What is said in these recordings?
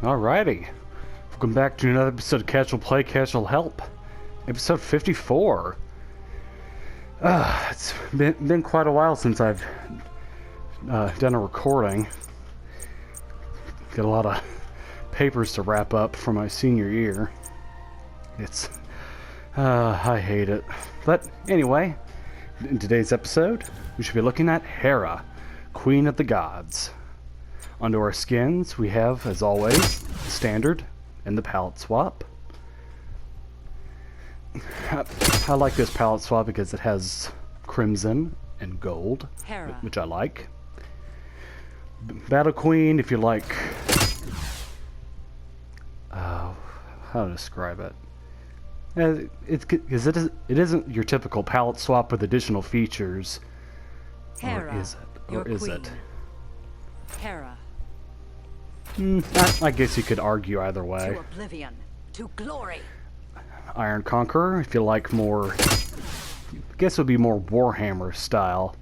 Alrighty. Welcome back to another episode of Casual Play, Casual Help. Episode 54. It's been quite a while since I've done a recording. Got a lot of papers to wrap up for my senior year. I hate it. But anyway, in today's episode, we should be looking at Hera, Queen of the Gods. Onto our skins, we have, as always, the standard and the palette swap. I like this palette swap because it has crimson and gold, Hera, which I like. Battle Queen, if you like... how to describe it? Because it isn't your typical palette swap with additional features. Hera, or is it? Or your is queen. it? Hera, I guess you could argue either way. to oblivion, to glory. Iron Conqueror, if you like more... I guess it would be more Warhammer style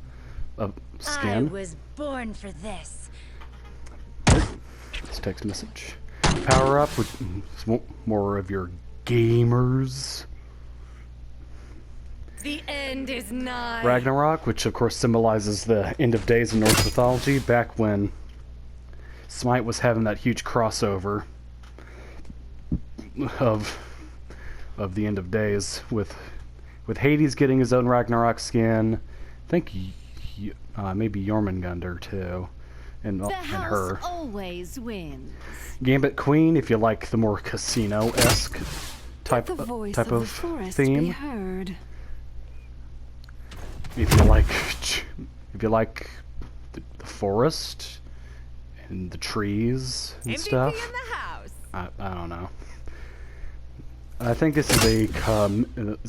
of skin. I was born for this. It's text message. Power Up, which is more of your gamers. The end is nigh. Ragnarok, which of course symbolizes the end of days in Norse mythology, back when Smite was having that huge crossover of the end of days, with Hades getting his own Ragnarok skin. I think maybe Jormungandr too, and her. Always wins. Gambit Queen, if you like the more casino-esque type of theme. Heard. If you like the forest and the trees and stuff. in the house. I don't know. I think this is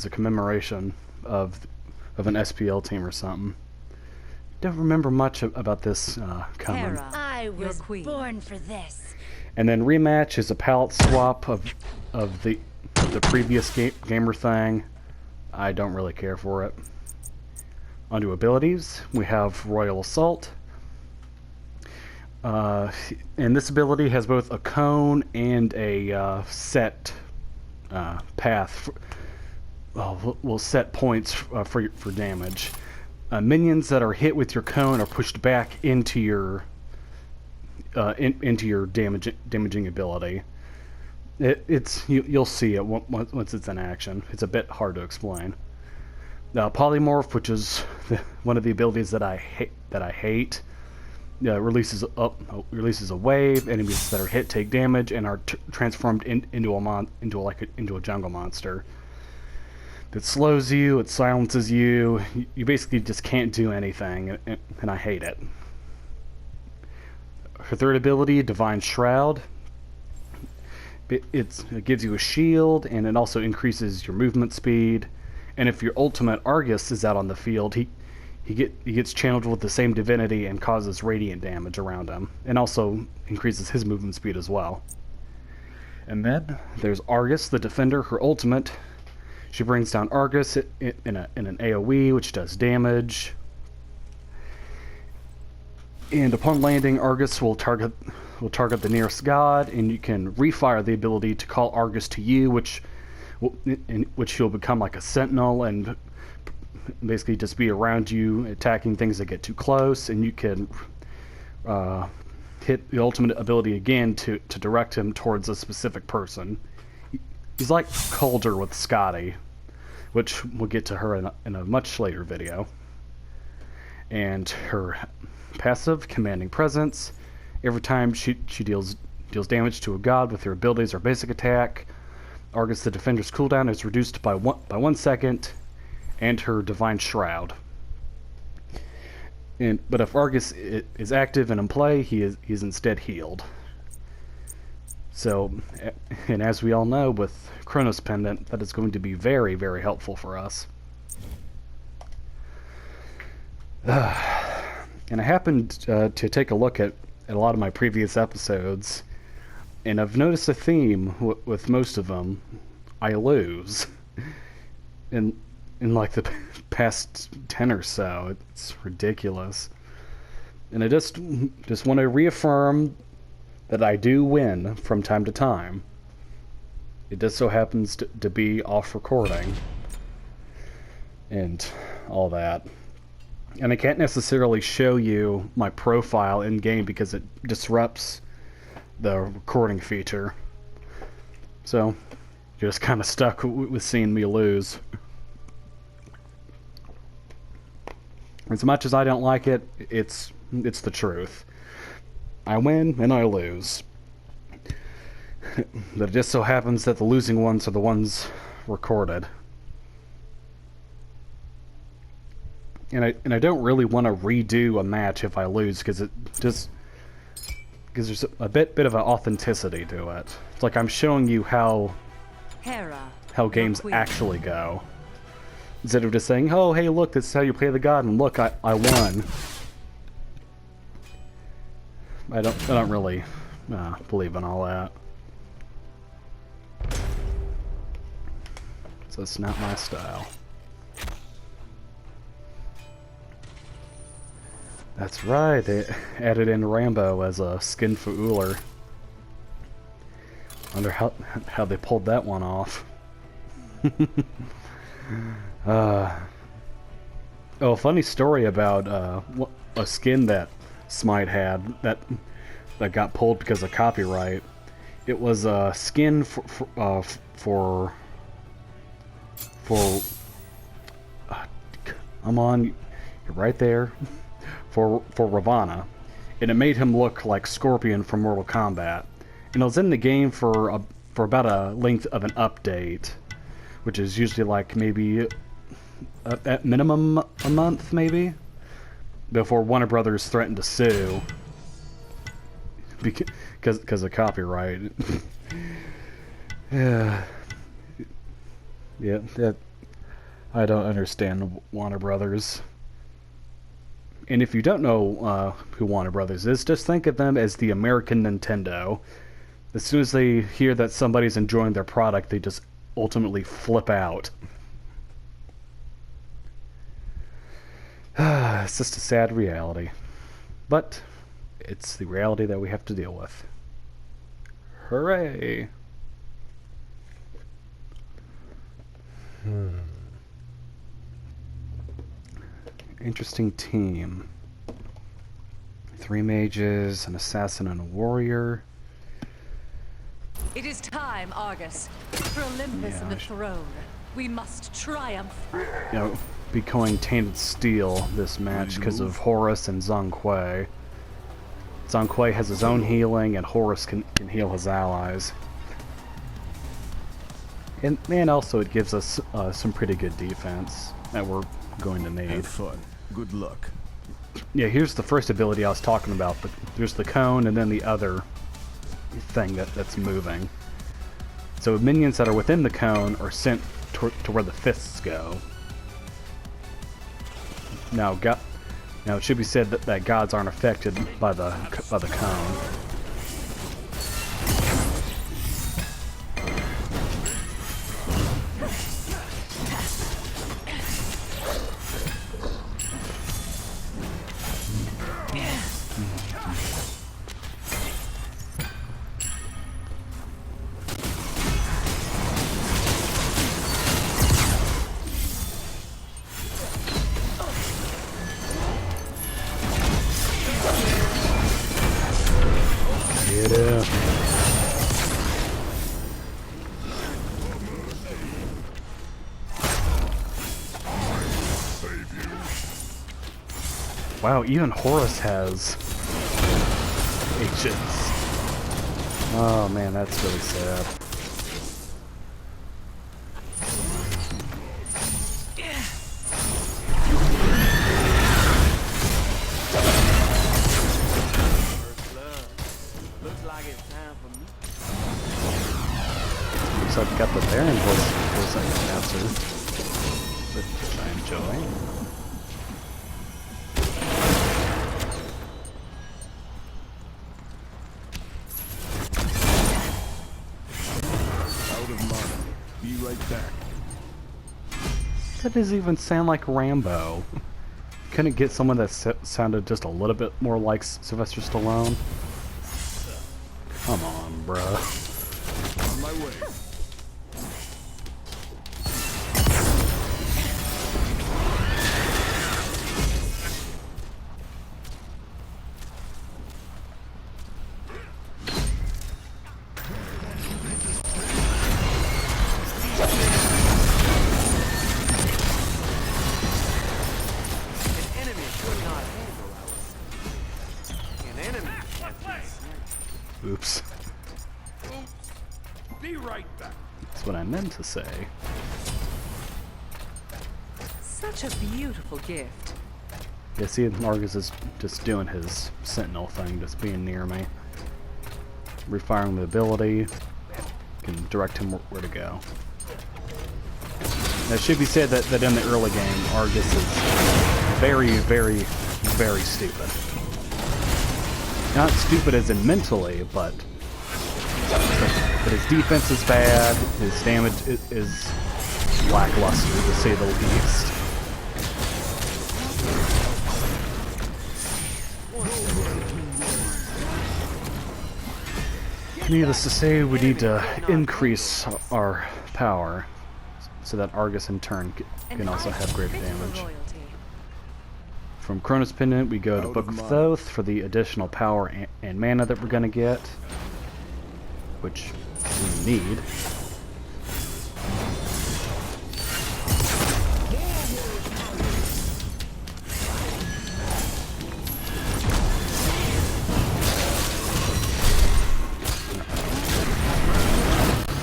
a commemoration of an SPL team or something. Don't remember much about this coming. Hera, I was queen. born for this. And then Rematch is a palette swap of the previous gamer thing. I don't really care for it. Onto abilities, we have Royal Assault. And this ability has both a cone and a set path. Will set points for damage. Minions that are hit with your cone are pushed back into your damaging ability. You'll see it once it's in action. It's a bit hard to explain. Polymorph, which is one of the abilities that I hate, releases a wave. Enemies that are hit take damage and are transformed into a jungle monster. It slows you, it silences you. You basically just can't do anything, and I hate it. Her third ability, Divine Shroud. It gives you a shield, and it also increases your movement speed. And if your ultimate Argus is out on the field, he gets channeled with the same divinity and causes radiant damage around him, and also increases his movement speed as well. And then there's Argus, the Defender. Her ultimate, she brings down Argus in an AoE, which does damage. And upon landing, Argus will target the nearest god, and you can refire the ability to call Argus to you, in which he'll become like a sentinel and basically just be around you, attacking things that get too close, and you can hit the ultimate ability again to direct him towards a specific person. He's like Calder with Scotty, which we'll get to her in a much later video. And her passive, Commanding Presence. Every time she deals damage to a god with her abilities or basic attack, Argus the Defender's cooldown is reduced by 1 second, and her Divine Shroud. But if Argus is active and in play, he's instead healed. So, and as we all know, with Chronos Pendant, that is going to be very, very helpful for us. And I happened to take a look at a lot of my previous episodes, and I've noticed a theme with most of them. I lose. In like the past 10 or so. It's ridiculous. And I just want to reaffirm that I do win from time to time. It just so happens to be off recording and all that. And I can't necessarily show you my profile in game because it disrupts the recording feature. So you're just kind of stuck with seeing me lose. As much as I don't like it, it's the truth. I win and I lose. But it just so happens that the losing ones are the ones recorded. And I don't really want to redo a match if I lose because there's a bit of an authenticity to it. It's like I'm showing you how Hera, games queen. actually go. Instead of just saying, "Oh, hey, look, this is how you play the god," and look, I won. I don't really believe in all that. So it's not my style. That's right, they added in Rambo as a skin for Uller. Wonder how they pulled that one off. Oh, funny story about a skin that Smite had that got pulled because of copyright. It was a skin for I'm on, you're right there. For Ravana, and it made him look like Scorpion from Mortal Kombat. And it was in the game for about a length of an update, which is usually like maybe at minimum a month, maybe, before Warner Brothers threatened to sue because of copyright. Yeah, I don't understand Warner Brothers. And if you don't know who Warner Brothers is, just think of them as the American Nintendo. As soon as they hear that somebody's enjoying their product, they just ultimately flip out. It's just a sad reality. But it's the reality that we have to deal with. Hooray! Interesting team. 3 mages, an assassin, and a warrior. It is time, Argus. For Olympus and the throne, we must triumph. You know, be going Tainted Steel this match because of Horus and Zhang Kuei. Zhang Kuei has his own healing, and Horus can heal his allies. And also it gives us some pretty good defense that we're going to need. Have fun. Good luck. Yeah, here's the first ability I was talking about. There's the cone and then the other thing that's moving. So minions that are within the cone are sent to where the fists go. Now it should be said that gods aren't affected by the cone. Wow, even Horus has agents. Oh man, that's really sad. Looks like we got the Baron voice announcer, which I enjoy. That doesn't even sound like Rambo. Couldn't get someone that sounded just a little bit more like Sylvester Stallone. Come on, bruh. On my way. Oops. Be right back. That's what I meant to say. Such a beautiful gift. Yeah, see, Argus is just doing his sentinel thing, just being near me. Refiring the ability, can direct him where to go. Now, it should be said that in the early game, Argus is very, very, very stupid. Not stupid as in mentally, but his defense is bad, his damage is lackluster, to say the least. Needless to say, we need to increase our power so that Argus in turn can also have greater damage. From Cronus Pendant, we go to Book of Thoth for the additional power and mana that we're going to get, which we need.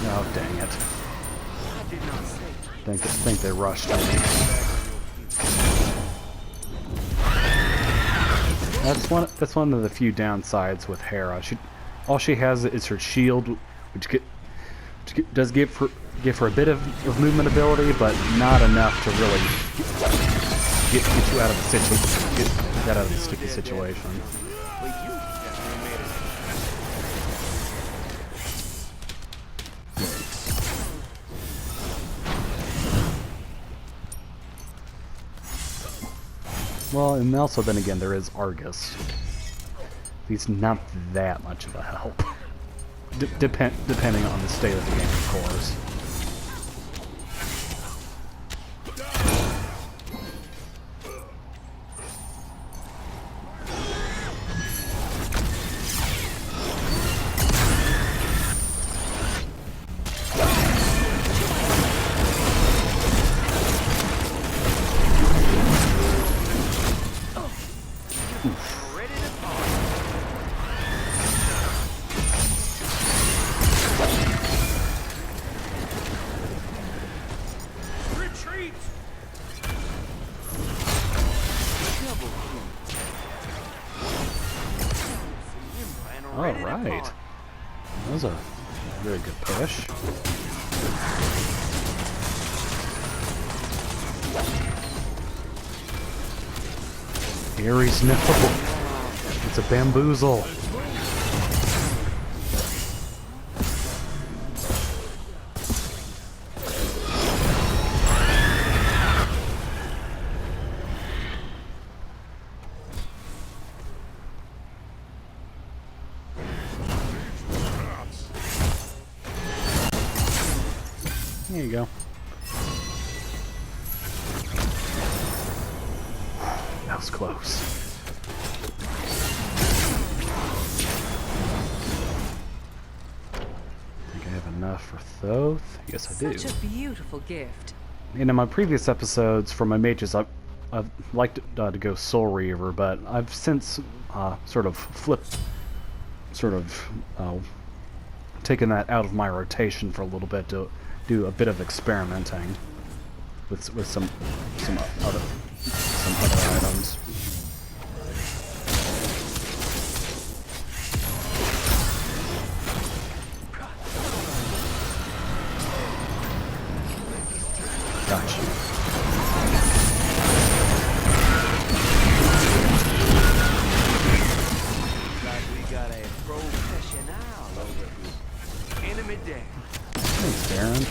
Oh, dang it. I think they rushed me. That's one of the few downsides with Hera. All she has is her shield, which does give her a bit of movement ability, but not enough to really get you out of the sticky situation. Well, and also then again, there is Argus. He's not that much of a help. Depending on the state of the game, of course. Alright. That was a very good push. Ares, no! It's a bamboozle! There you go. That was close. Think I have enough for Thoth? Yes, I do. Such a beautiful gift. And in my previous episodes for my mages, I've liked to go Soul Reaver, but I've since sort of taken that out of my rotation for a little bit to do a bit of experimenting with some other items. Gotcha. Like we got a professional over here. Enemy dead. Thanks, Darren.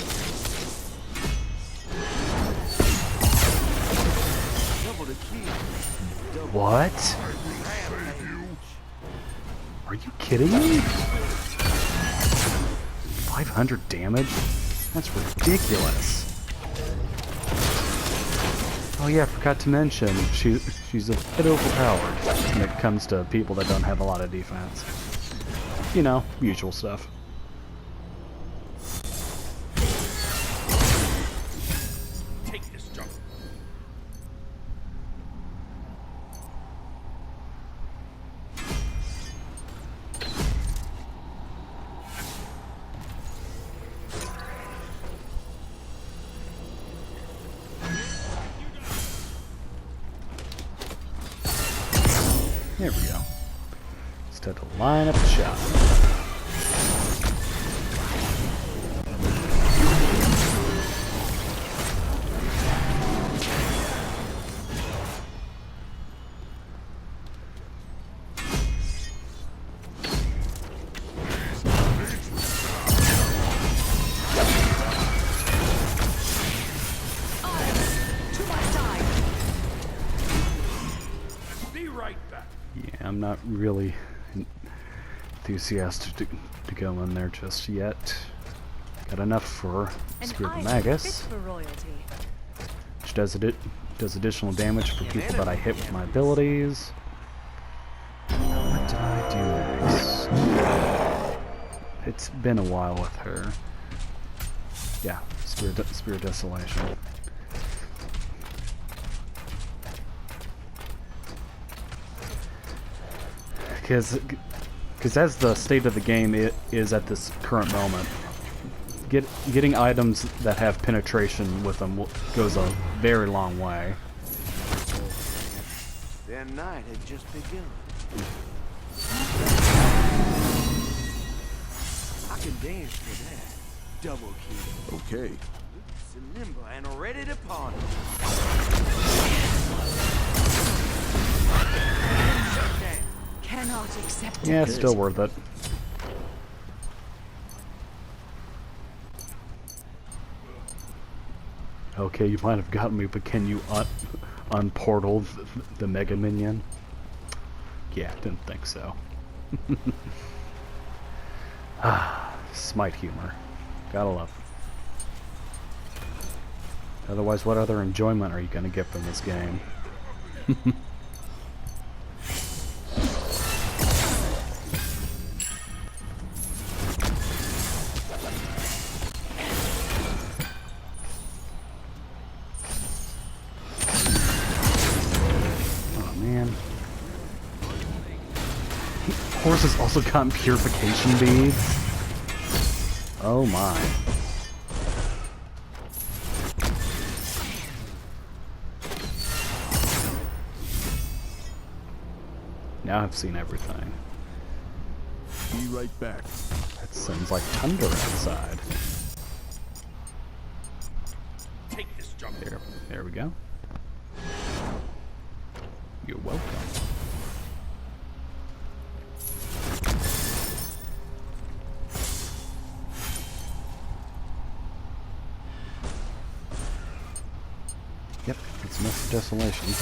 Double the kill. What? Are you kidding me? 500 damage? That's ridiculous. Oh yeah, I forgot to mention, she's a bit overpowered when it comes to people that don't have a lot of defense. You know, usual stuff. Take this jump. There we go. Just have to line up the shot. To my side. Be right back. Yeah, I'm not really enthusiastic to go in there just yet. Got enough for Anguspromangus, for royalty. which does additional damage for people that I hit with my abilities. What did I do next? It's been a while with her. Yeah, Spirit Desolation. Because as the state of the game is at this current moment, getting items that have penetration with them goes a very long way. Their night had just begun. I can dance to that. Double kill. Okay. So nimble and ready to party. Shut down. Cannot accept Yeah, it. it's still worth it. Okay, you might have gotten me, but can you unportal the Mega Minion? Yeah, didn't think so. Smite humor. Gotta love it. Otherwise, what other enjoyment are you gonna get from this game? Horse has also gotten purification beads. Oh my. Now I've seen everything. Be right back. That sounds like thunder outside. Take this jump. There we go. You're welcome. Yep, it's enough for Desolation.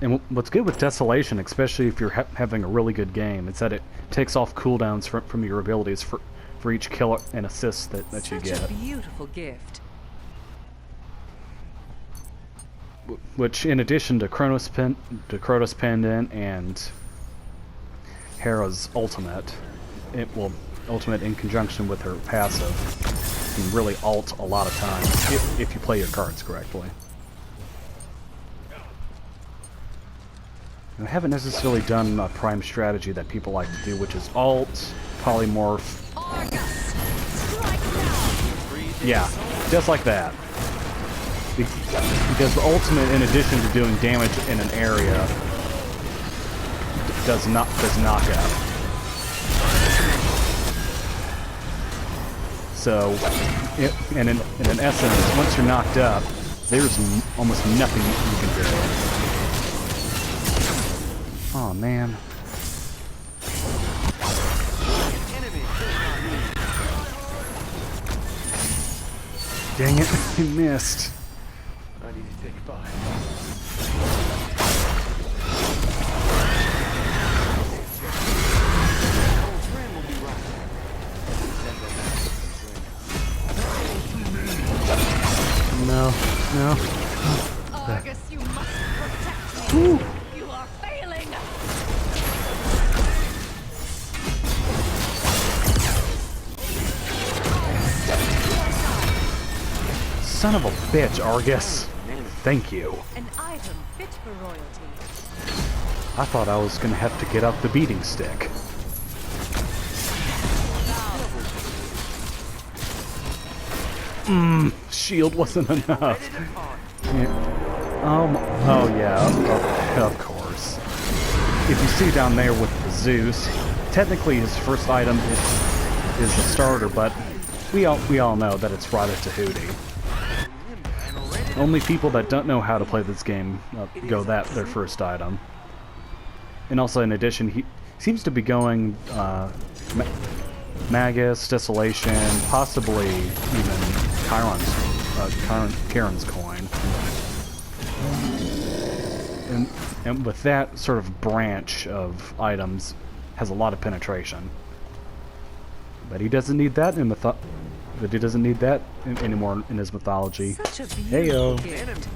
And what's good with Desolation, especially if you're having a really good game, is that it takes off cooldowns from your abilities for each kill and assist that you Such get. a beautiful gift. Which, in addition to Kronos Pendant and Hera's ultimate, ultimate in conjunction with her passive, can really ult a lot of times if you play your cards correctly. I haven't necessarily done a prime strategy that people like to do, which is ult, polymorph. Yeah, just like that. Because the ultimate, in addition to doing damage in an area, does knockout. So, in essence, once you're knocked up, there's almost nothing you can do. Oh man. Dang it, he missed. I need to take 5. Old friend will be right back. You are failing! Son of a bitch, Argus. Thank you. An item fit for royalty. I thought I was gonna have to get out the beating stick. Shield wasn't enough. Yeah. Oh yeah, of course. If you see down there with the Zeus, technically his first item is the starter, but we all know that it's Rata-Tahiti. Only people that don't know how to play this game go that their first item. And also, in addition, he seems to be going Magus, Desolation, possibly even Charon's coin. And with that sort of branch of items, has a lot of penetration. But he doesn't need that in anymore in his mythology. Such a Heyo. beautiful gift.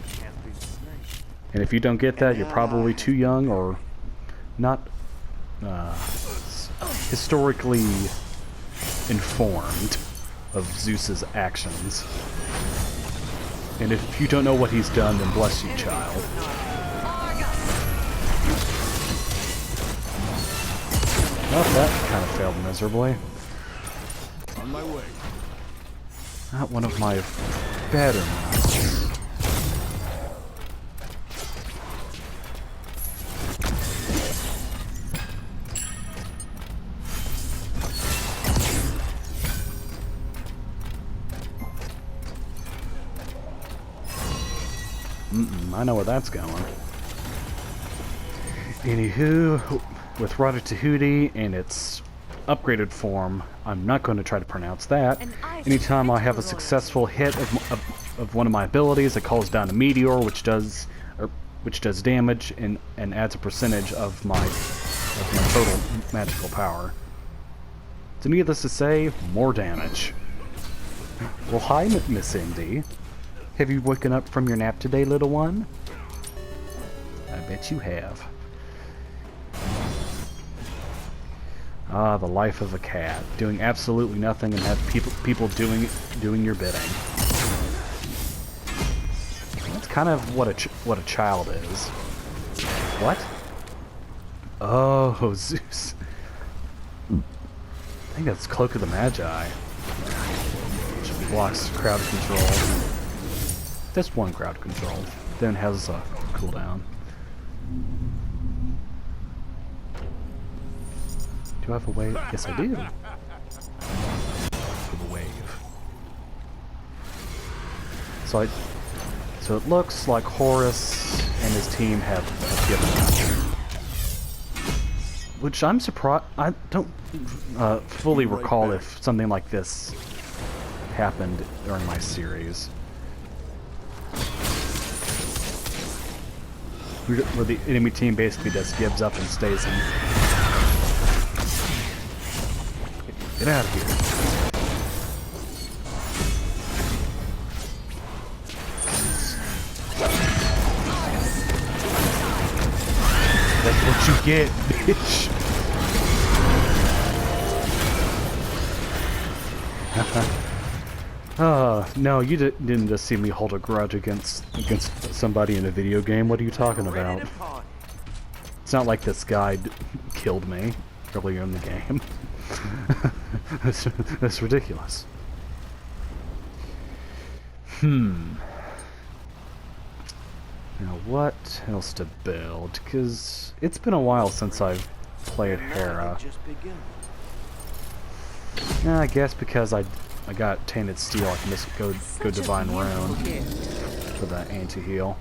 And if you don't get that, you're probably too young or not historically informed of Zeus's actions. And if you don't know what he's done, then bless you, child. Well, that kind of failed miserably. On my way. Not one of my better ones. I know where that's going. Anywho, with Rata-Tahiti in its upgraded form, I'm not going to try to pronounce that. Anytime I have a successful hit of one of my abilities, it calls down a meteor, which does damage and adds a percentage of my total magical power. So needless to say, more damage. Well, hi, Miss Indy. Have you woken up from your nap today, little one? I bet you have. Ah, the life of a cat, doing absolutely nothing and have people doing your bidding. That's kind of what a child is. What? Oh, Zeus. I think that's Cloak of the Magi. Which blocks crowd control. That's one crowd control. Then has a cooldown. Do I have a wave? Yes, I do. I have a wave. So it looks like Horus and his team have given up. Which I'm surprised. I don't fully recall if something like this happened during my series. Where the enemy team basically just gives up and stays in. Get out of here. That's what you get, bitch. No, you didn't just see me hold a grudge against somebody in a video game. What are you talking about? It's not like this guy killed me earlier in the game. That's ridiculous. Now what else to build? Because it's been a while since I've played Hera. Yeah, I guess because I got Tainted Steel, I can just go Divine Rune for the anti-heal.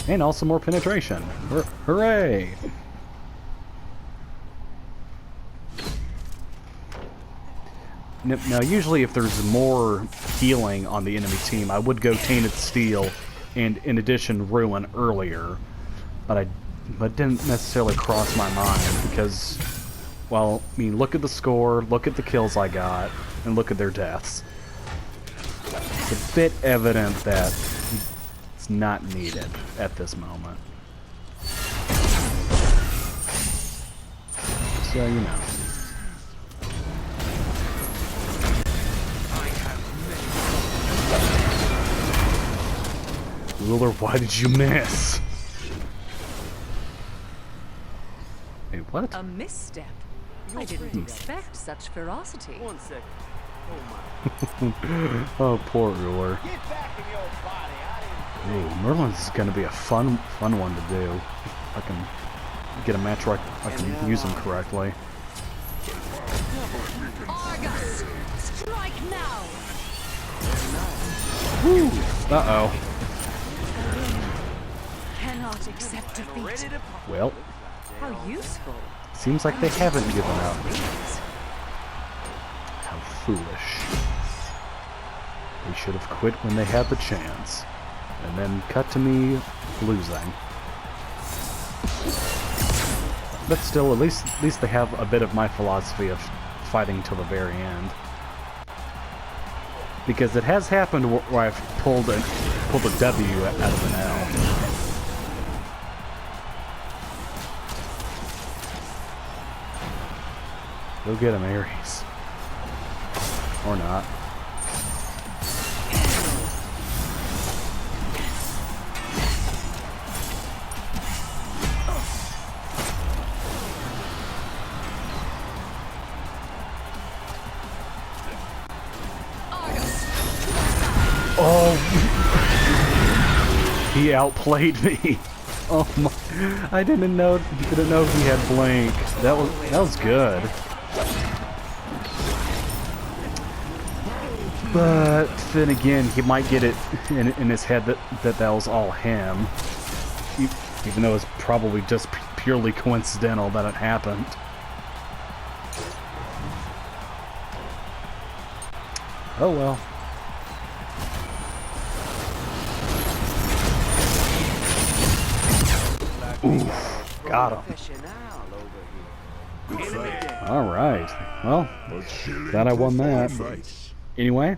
And also more penetration. Hooray! Now, usually if there's more healing on the enemy team, I would go Tainted Steel and, in addition, Ruin earlier. But it didn't necessarily cross my mind because, well, I mean, look at the score, look at the kills I got, and look at their deaths. It's a bit evident that it's not needed at this moment. so you know. Ruler, why did you miss? Hey, what? A misstep. I didn't expect such ferocity. 1 second. Oh my. Oh, poor Ruler. Get back in your body. I didn't. Ooh, Merlin's is gonna be a fun one to do. If I can get a match where I can use him correctly. Argus! Strike now! Uh-oh. Cannot accept defeat. Ready to Well, How useful. seems like they haven't given up. How foolish. They should have quit when they had the chance. And then cut to me losing. But still, at least they have a bit of my philosophy of fighting till the very end. Because it has happened where I've pulled a W out of an L. Go get him, Ares. Or not. Oh, he outplayed me. Oh my! I didn't know he had blink. That was good. But then again, he might get it in his head that was all him, even though it's probably just purely coincidental that it happened. Oh well. Ooh, got him. professional over here. Enemy down. Alright, well, glad I won that. Anyway,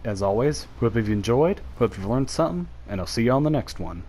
as always, hope you've enjoyed, hope you've learned something, and I'll see you on the next one.